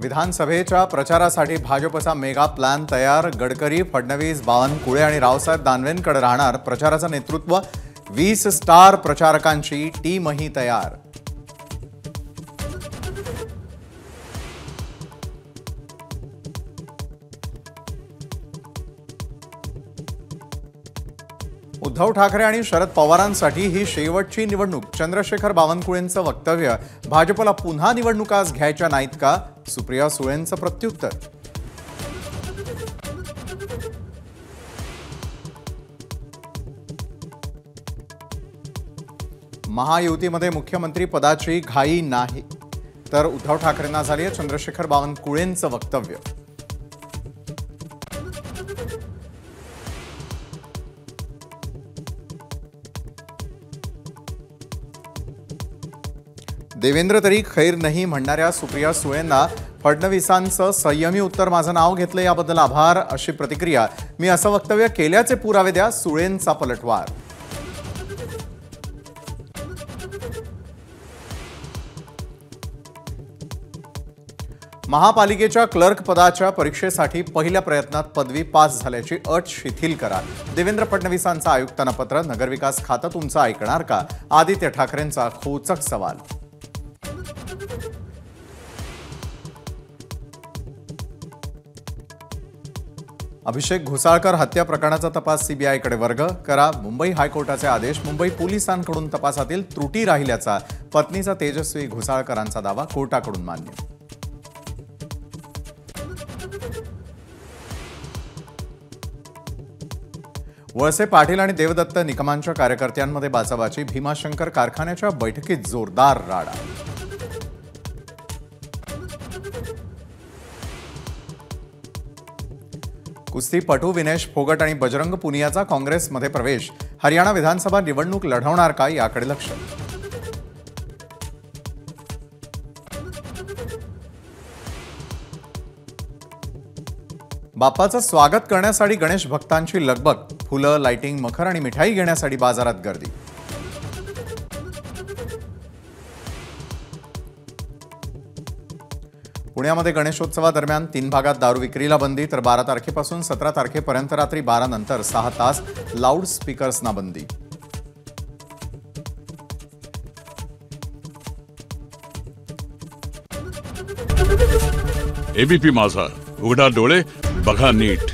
विधानसभेच्या प्रचारासाठी भाजपचा मेगा प्लॅन तयार। गडकरी, फडणवीस, बावनकुळे आणि रावसाहेब दानवेंकडे राहणार प्रचाराचं नेतृत्व। 20 स्टार प्रचारकांची टीमही तयार। उद्धव ठाकरे आणि शरद पवारांसाठी ही शेवटची निवडणूक। चंद्रशेखर बावनकुळेंचं वक्तव्य, भाजपला पुन्हा निवडणुकाच घ्यायच्या नाहीत का? सुप्रिया सुळेंचं प्रत्युत्तर। महायुतीमध्ये मुख्यमंत्री पदाची घाई नाही, तर उद्धव ठाकरेंना झाली आहे चंद्रशेखर बावनकुळेंचं वक्तव्य। देवेंद्र तरी खैर नाही म्हणणाऱ्या सुप्रिया सुळेंना फडणवीसांचं संयमी उत्तर, माझं नाव घेतलं याबद्दल आभार, अशी प्रतिक्रिया। मी असं वक्तव्य केल्याचे पुरावे द्या, सुळेंचा पलटवार। महापालिकेच्या क्लर्क पदाच्या परीक्षेसाठी पहिल्या प्रयत्नात पदवी पास झाल्याची अट शिथिल करा। देवेंद्र फडणवीसांचं आयुक्तांना पत्र, नगरविकास खातं तुमचं ऐकणार का? आदित्य ठाकरेंचा खोचक सवाल। अभिषेक घोसाळकर हत्या प्रकरणाचा तपास सीबीआयकडे वर्ग करा। मुंबई हायकोर्टाचे आदेश। मुंबई पोलिसांकडून तपासातील त्रुटी राहिल्याचा पत्नीचा तेजस्वी घोसाळकरांचा दावा कोर्टाकडून मान्य। वळसे पाटील आणि देवदत्त निकमांच्या कार्यकर्त्यांमध्ये बाचाबाची। भीमाशंकर कारखान्याच्या बैठकीत जोरदार राडा। कुस्तीपटू विनेश फोगट आणि बजरंग पुनियाचा काँग्रेसमध्ये प्रवेश। हरियाणा विधानसभा निवडणूक लढवणार का, याकडे लक्ष। बाप्पाचं स्वागत करण्यासाठी गणेश भक्तांची लगबग। फुलं, लाइटिंग, मखर आणि मिठाई घेण्यासाठी बाजारात गर्दी। पुण्यामध्ये गणेशोत्सवादरम्यान 3 भागात दारू विक्रीला बंदी, तर 12 तारखेपासून 17 तारखेपर्यंत रात्री 12 नंतर 6 तास लाऊड स्पीकर्सना बंदी। एबीपी माझा, उघडा डोळे बघा नीट।